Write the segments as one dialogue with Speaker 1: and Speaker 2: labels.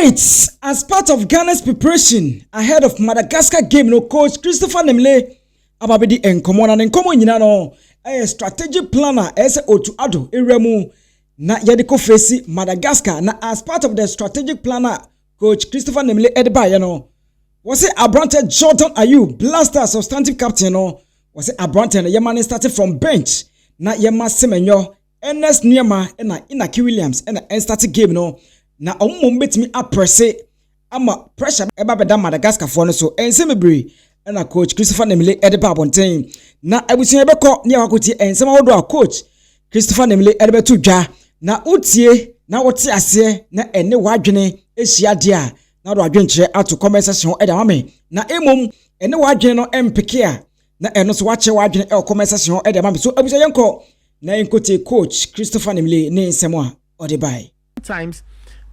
Speaker 1: right, as part of Ghana's preparation ahead of Madagascar game, coach Christopher Nimley ababedi enkomo na enkomo nyina no strategic planner ese Otto Addo eremu na yediko face Madagascar na as part of the strategic planner coach Christopher Nimley edba no was it Abrante Jordan Ayew Blaster substantive captain no was it Abrante na yemani started from bench na yema semenyo Ernest Niema na Inaki Williams na started game no na omo betimi apresse ama pressure eba beda Madagascar for no so ensemebre na coach Christopher Nimley edeba abonten na abusun ebekọ ne akoti ensema wodo coach Christopher Nimley edebetu dwa na utie na wote ase na ene wadwene ehia de a na do adwenkyere ato conversation edamame na emom ene wadwene no empeke a na eno so wache wadwene conversation edamame so abusun yenko na enkote coach Christopher Nimley ne ensemo a odebai
Speaker 2: times.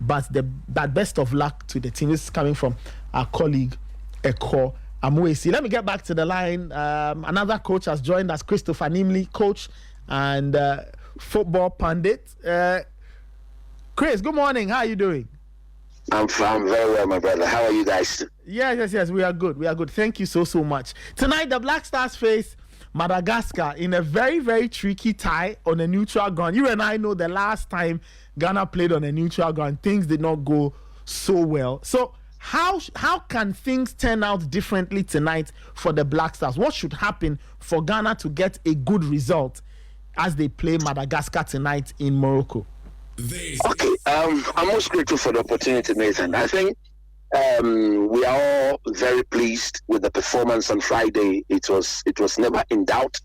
Speaker 2: But best of luck to the team. This is coming from our colleague Eko Amwesi. Let me get back to the line. Another coach has joined us, Christopher Nimley, coach and football pundit. Chris, good morning. How are you doing?
Speaker 3: I'm very well, my brother. How are you guys?
Speaker 2: Yes. We are good. Thank you so much. Tonight, the Black Stars face Madagascar in a very, very tricky tie on a neutral ground. You and I know the last time Ghana played on a neutral ground, things did not go so well. So how can things turn out differently tonight for the Black Stars? What should happen for Ghana to get a good result as they play Madagascar tonight in Morocco?
Speaker 3: Okay, I'm most grateful for the opportunity, Nathan. I think we are all very pleased with the performance on Friday. It was never in doubt,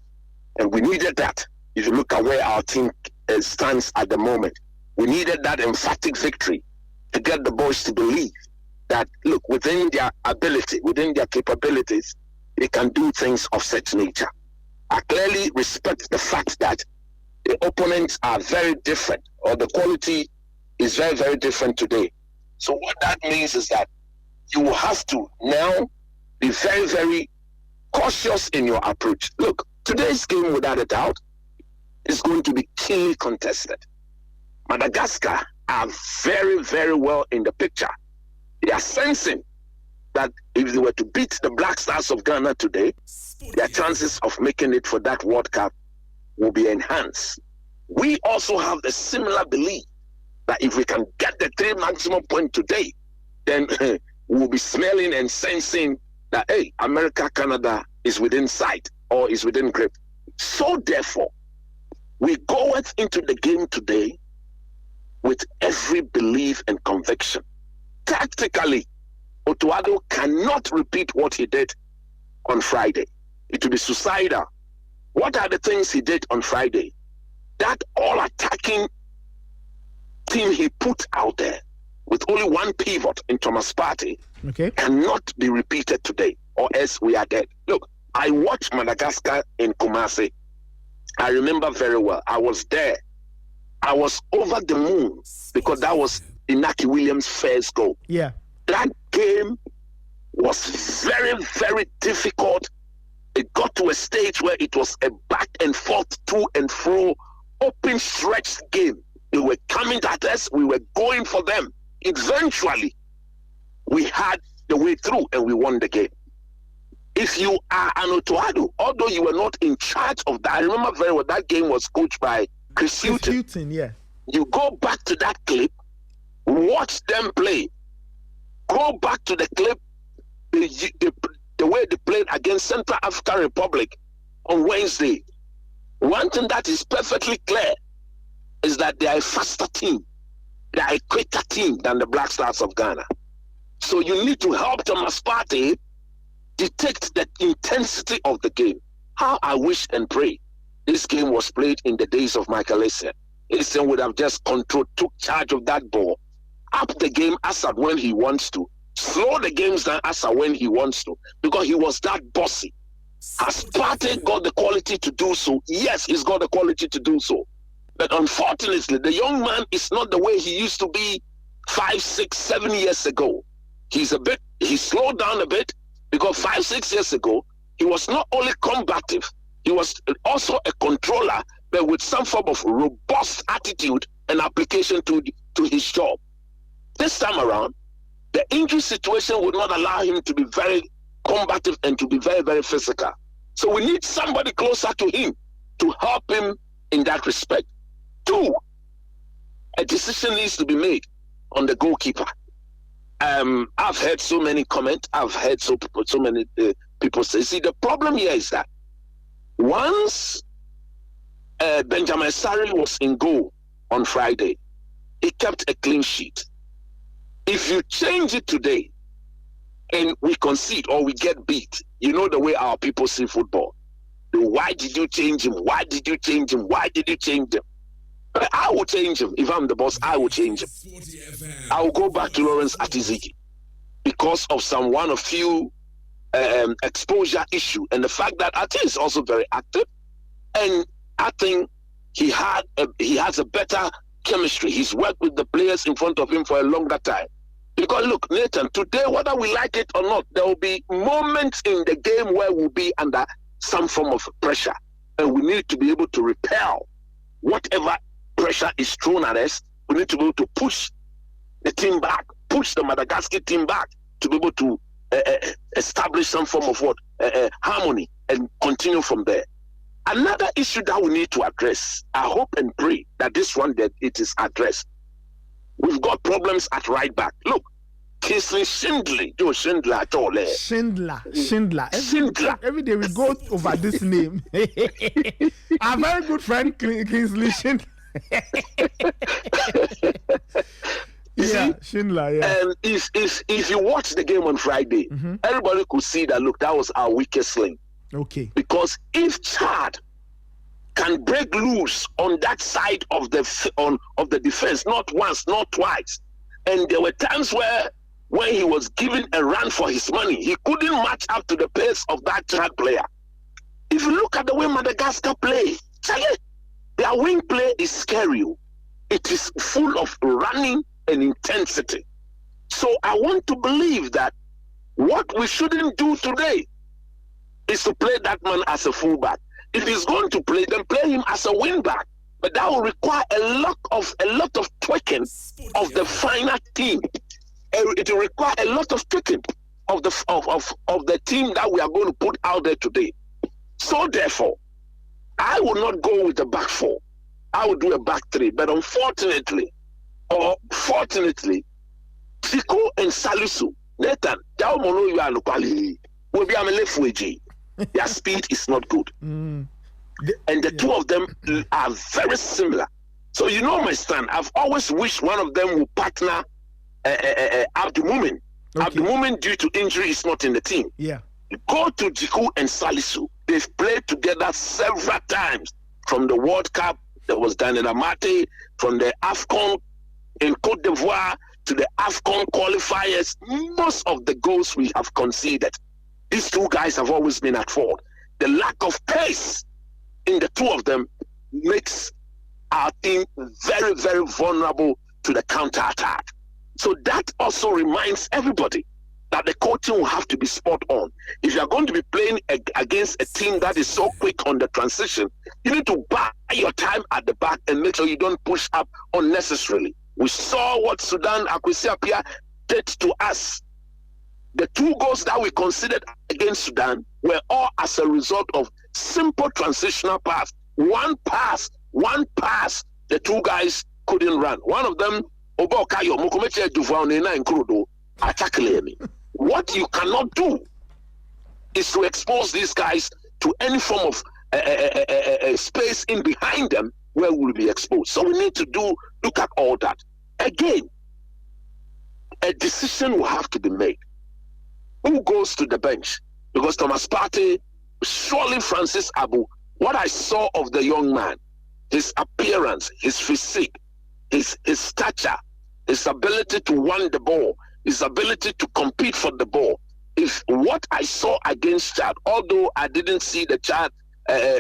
Speaker 3: and we needed that. If you look at where our team stands at the moment, we needed that emphatic victory to get the boys to believe that, look, within their ability, within their capabilities, they can do things of such nature. I clearly respect the fact that the opponents are very different, or the quality is very, very different today. So what that means is that you will have to now be very, very cautious in your approach. Look, today's game, without a doubt, is going to be keenly contested. Madagascar are very, very well in the picture. They are sensing that if they were to beat the Black Stars of Ghana today, their chances of making it for that World Cup will be enhanced. We also have the similar belief that if we can get the 3 maximum point today, then we'll be smelling and sensing that, hey, America, Canada is within sight or is within grip. So therefore, we go into the game today with every belief and conviction. Tactically, Otto Addo cannot repeat what he did on Friday. It will be suicidal. What are the things he did on Friday? That all-attacking team he put out there with only one pivot in Thomas Partey cannot be repeated today, or else we are dead. Look, I watched Madagascar in Kumasi. I remember very well. I was there. I was over the moon because that was Inaki Williams' first goal.
Speaker 2: Yeah.
Speaker 3: That game was very, very difficult. It got to a stage where it was a back and forth, to and fro, open stretch game. They were coming at us. We were going for them. Eventually, we had the way through and we won the game. If you are an Otto Addo, although you were not in charge of that, I remember very well that game was coached by Chris Hughton.
Speaker 2: Yeah.
Speaker 3: You go back to that clip, watch them play. Go back to the clip, the way they played against Central African Republic on Wednesday. One thing that is perfectly clear is that they are a faster team. They are a quicker team than the Black Stars of Ghana. So you need to help Thomas Partey detect the intensity of the game. How I wish and pray this game was played in the days of Michael Essien. Essien would have just took charge of that ball, up the game as at when he wants to, slow the games down as at when he wants to, because he was that bossy. Has Partey got the quality to do so? Yes, he's got the quality to do so. But unfortunately, the young man is not the way he used to be 5, 6, 7 years ago. He slowed down a bit because 5, 6 years ago, he was not only combative, he was also a controller, but with some form of robust attitude and application to his job. This time around, The injury situation would not allow him to be very combative and to be very, very physical. So we need somebody closer to him to help him in that respect. 2, a decision needs to be made on the goalkeeper. I've heard so many comments. I've heard so many people say. See, the problem here is that once Benjamin Sarri was in goal on Friday, he kept a clean sheet. If you change it today and we concede or we get beat, you know the way our people see football. Why did you change him? Why did you change him? Why did you change him? I will change him. If I'm the boss, I will change him. I will go back to Lawrence Atizigi because of one of few exposure issue and the fact that Ati is also very active, and I think he has a better chemistry. He's worked with the players in front of him for a longer time. Because look, Nathan, today, whether we like it or not, there will be moments in the game where we'll be under some form of pressure, and we need to be able to repel whatever pressure is thrown at us. We need to be able to push the team back, push the Madagascar team back to be able to establish some form of harmony and continue from there. Another issue that we need to address, I hope and pray that this one that it is addressed. We've got problems at right back. Look, Kingsley Schindler, Joe Schindler at all.
Speaker 2: Schindler. Every day we go over this name. Our very good friend Kingsley Schindler. Schindler. Yeah.
Speaker 3: And if you watch the game on Friday, everybody could see that. Look, that was our weakest link.
Speaker 2: Okay.
Speaker 3: Because if Chad can break loose on that side of the defense, not once, not twice, and there were times where when he was given a run for his money, he couldn't match up to the pace of that Chad player. If you look at the way Madagascar play, their wing play is scary. It is full of running and intensity. So I want to believe that what we shouldn't do today is to play that man as a fullback. If he's going to play, then play him as a wingback. But that will require a lot of tweaking of the final team. It will require a lot of tweaking of the team that we are going to put out there today. So therefore, I will not go with the back 4. I will do a back 3. But unfortunately, or fortunately, Tico and Salisu, Nathan, will be a left. Their speed is not good. And the two of them are very similar. So you know my stand. I've always wished one of them would partner Abdul Mumin. Okay. Abdul Mumin, due to injury, is not in the team.
Speaker 2: Yeah.
Speaker 3: Go to Jiku and Salisu. They've played together several times. From the World Cup that was done in Amate, from the AFCON in Cote d'Ivoire to the AFCON qualifiers, most of the goals we have conceded, these two guys have always been at fault. The lack of pace in the two of them makes our team very, very vulnerable to the counter-attack. So that also reminds everybody that the coaching will have to be spot on. If you are going to be playing against a team that is so quick on the transition, you need to buy your time at the back and make sure you don't push up unnecessarily. We saw what Sudan Akwesi Appiah did to us. The 2 goals that we considered against Sudan were all as a result of simple transitional pass. One pass, the 2 guys couldn't run. One of them, Obokayo, Mukumeche Duvaunena and Krudo, attacked me. What you cannot do is to expose these guys to any form of space in behind them where we will be exposed. So we need to look at all that. Again, a decision will have to be made. Who goes to the bench? Because Thomas Partey, surely Francis Abu, what I saw of the young man, his appearance, his physique, his stature, his ability to run the ball, his ability to compete for the ball. If what I saw against Chad, although I didn't see the Chad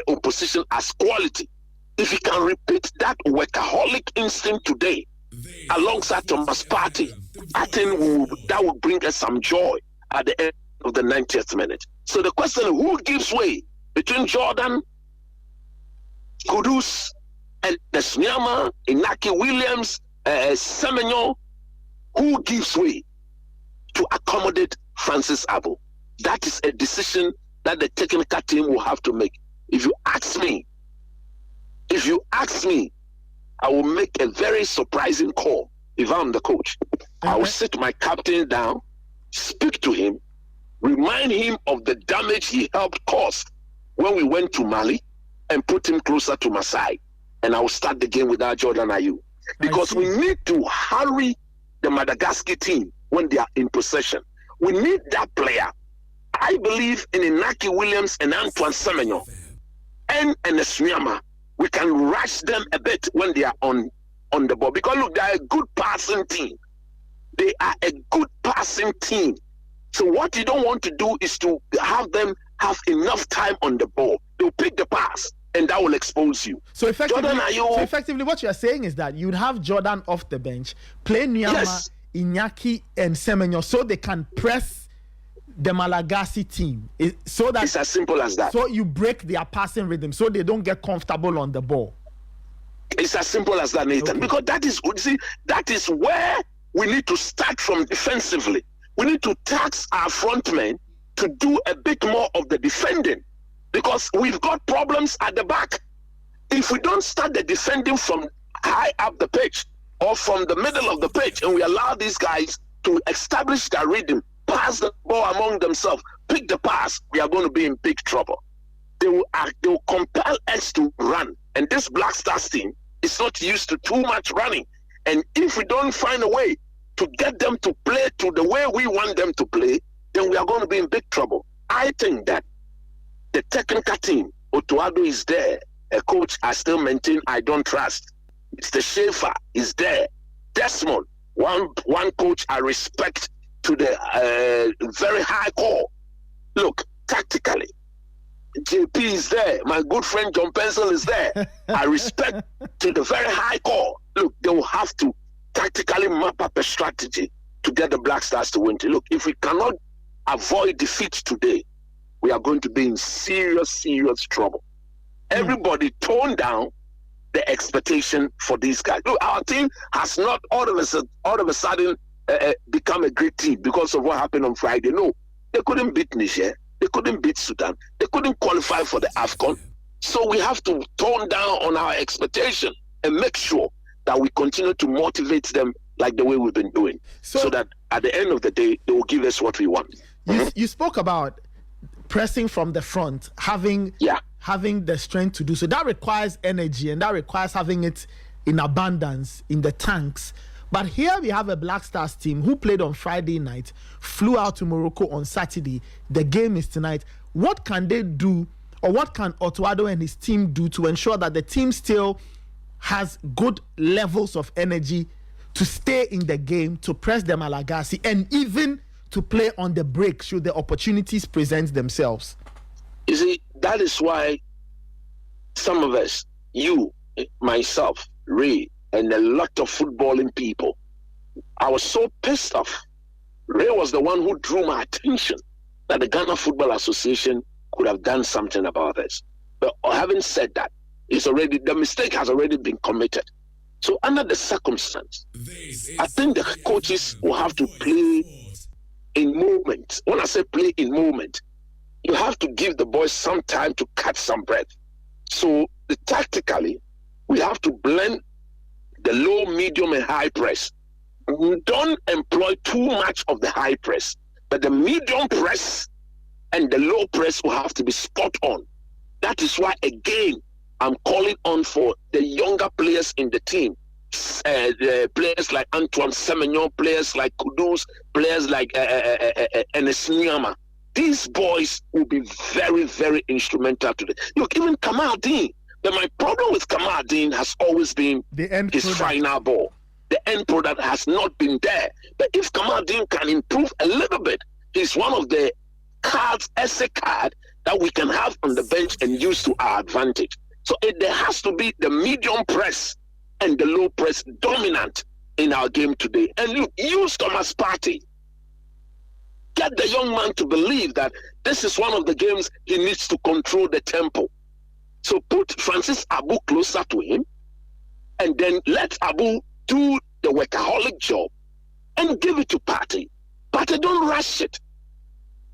Speaker 3: opposition as quality, if he can repeat that workaholic instinct today, alongside Thomas Partey, I think that would bring us some joy at the end of the 90th minute. So the question is, who gives way between Jordan, Kudus, and Desnyama, Inaki Williams, Semenyo? Who gives way? to accommodate Francis Abu. That is a decision that the technical team will have to make. If you ask me, I will make a very surprising call if I'm the coach. I will sit my captain down, speak to him, remind him of the damage he helped cause when we went to Mali, and put him closer to my side. And I will start the game without Jordan Ayew. Because we need to hurry the Madagascar team when they are in possession. We need that player. I believe in Inaki Williams and Antoine Semenyo and Enesuyama. We can rush them a bit when they are on the ball. Because look, they are a good passing team. They are a good passing team. So what you don't want to do is to have them have enough time on the ball. They'll pick the pass, and that will expose you.
Speaker 2: So effectively, what you're saying is that you'd have Jordan off the bench, play Nyama, Iñaki, and Semenyo so they can press the Malagasy team. So that
Speaker 3: it's as simple as that.
Speaker 2: So you break their passing rhythm so they don't get comfortable on the ball.
Speaker 3: It's as simple as that, Nathan. Okay. Because that is where we need to start from defensively. We need to tax our front men to do a bit more of the defending, because we've got problems at the back. If we don't start the defending from high up the pitch or from the middle of the pitch, and we allow these guys to establish their rhythm, pass the ball among themselves, pick the pass, we are going to be in big trouble. They will compel us to run. And this Black Stars team is not used to too much running. And if we don't find a way to get them to play to the way we want them to play, then we are going to be in big trouble. I think that the technical team, Otto Addo is there. A coach I still maintain I don't trust. Mr. Schaefer is there. Desmond, one coach I respect to the very high call. Look, tactically, JP is there. My good friend John Pencil is there. I respect to the very high call. Look, they will have to tactically map up a strategy to get the Black Stars to win. Look, if we cannot avoid defeat today, we are going to be in serious, serious trouble. Everybody tone down the expectation for these guys. Look, our team has not all of a sudden become a great team because of what happened on Friday. No, they couldn't beat Niger. They couldn't beat Sudan. They couldn't qualify for the AFCON. So we have to tone down on our expectation and make sure that we continue to motivate them like the way we've been doing, so that at the end of the day, they will give us what we want.
Speaker 2: You spoke about pressing from the front, having the strength to do so. That requires energy, and that requires having it in abundance in the tanks. But here we have a Black Stars team who played on Friday night, flew out to Morocco on Saturday. The game is tonight. What can they do, or what can Otto Addo and his team do to ensure that the team still has good levels of energy to stay in the game, to press the Malagasy, and even to play on the break should the opportunities present themselves?
Speaker 3: You see, that is why some of us, you, myself, Ray, and a lot of footballing people, I was so pissed off. Ray was the one who drew my attention that the Ghana Football Association could have done something about this. But having said that, the mistake has already been committed. So under the circumstance, I think the coaches will have to play in movement. When I say play in movement, you have to give the boys some time to catch some breath. So tactically, we have to blend the low, medium, and high press. Don't employ too much of the high press, but the medium press and the low press will have to be spot on. That is why, again, I'm calling on for the younger players in the team. Players like Antoine Semenyo, players like Kudus, players like Enesuyama. These boys will be very, very instrumental today. Look, even Kamal Dean. But my problem with Kamal Dean has always been his final ball. The end product has not been there. But if Kamal Dean can improve a little bit, he's one of the cards, as a card, that we can have on the bench and use to our advantage. So there has to be the medium press and the low press dominant in our game today. And look, use Thomas Partey. Get the young man to believe that this is one of the games he needs to control the tempo. So put Francis Abu closer to him, and then let Abu do the workaholic job and give it to Partey. But don't rush it.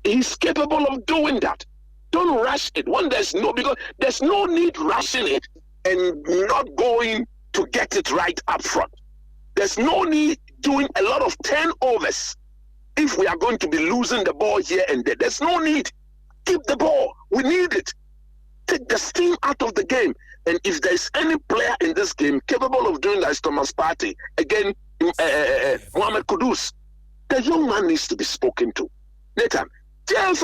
Speaker 3: He's capable of doing that. Don't rush it when because there's no need rushing it and not going to get it right up front. There's no need doing a lot of turnovers if we are going to be losing the ball here and there. There's no need. Keep the ball. We need it. Take the steam out of the game. And if there's any player in this game capable of doing that, is Thomas Partey. Again, Mohamed Kudus. The young man needs to be spoken to. Nathan, there are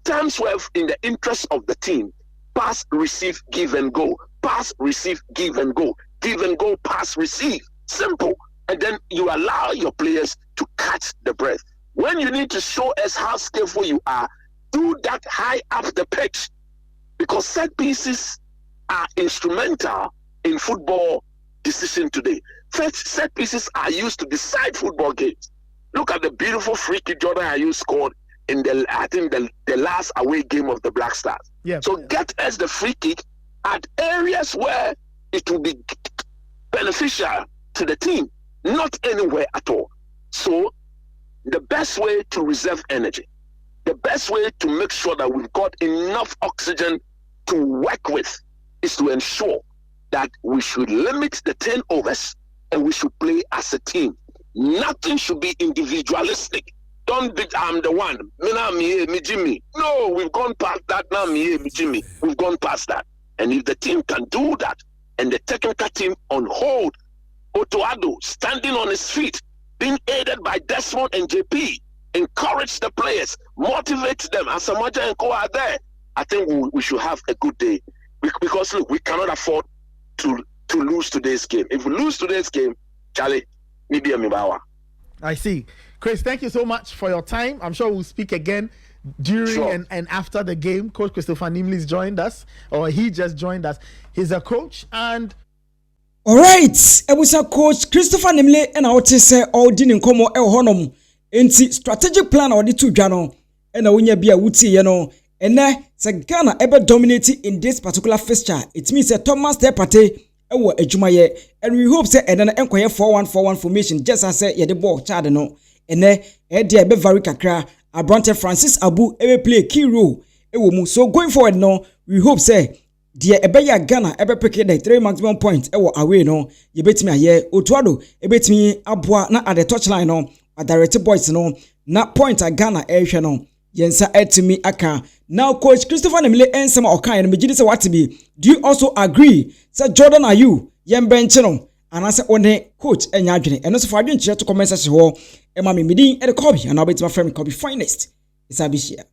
Speaker 3: times where, in the interest of the team, pass, receive, give and go. Pass, receive, give and go. Give and go, pass, receive. Simple. And then you allow your players to catch the breath. When you need to show us how skillful you are, do that high up the pitch. Because set pieces are instrumental in football decision today. Set pieces are used to decide football games. Look at the beautiful free kick Jordan Ayew scored in the last away game of the Black Stars.
Speaker 2: Yeah.
Speaker 3: So get us the free kick at areas where it will be beneficial to the team, not anywhere at all. So the best way to reserve energy, the best way to make sure that we've got enough oxygen to work with is to ensure that we should limit the turnovers and we should play as a team. Nothing should be individualistic. Don't be, I'm the one. Me, Jimmy. No, we've gone past that now. Me, Jimmy. We've gone past that. And if the team can do that, and the technical team on hold, Otto Addo standing on his feet, being aided by Desmond and JP, encourage the players, motivate them, and Samaja and Co are there, I think we should have a good day. Because look, we cannot afford to lose today's game. If we lose today's game, Charlie, maybe a Mibawa.
Speaker 2: I see. Chris, thank you so much for your time. I'm sure we'll speak again during and after the game. Coach Christopher Nimley's joined us, or he just joined us. He's a coach and...
Speaker 1: All right, ebusa coach Christopher Nimley and I would say all din nkomo e honum enti strategic plan or the two dwano and wonya bia wuti ye no ene se Ghana ebe dominating in this particular fixture. It means that Thomas Partey ewo adwumaye and we hope say ene na enkoye 4-1-4-1 formation just as say ye the ball charge no ene e dey be very kakra Abronte Francis Abu ebe play key role ewo mu. So going forward no, we hope say die ebeya Ghana ebe pick the 3 maximum points ewo away no ye betimi aye Otto Addo ebetimi aboa na at the touchline no direct boys no na point a Ghana ehwe no yensa etimi aka. Now coach Christopher Nimley ensema okan no megidi se watibi. Do you also agree say Jordan Ayew yem bench no anase one coach enya adwene eno so fa adwene kire to comment section ho ema me midin e de copy and now betima frame copy finest isabi share.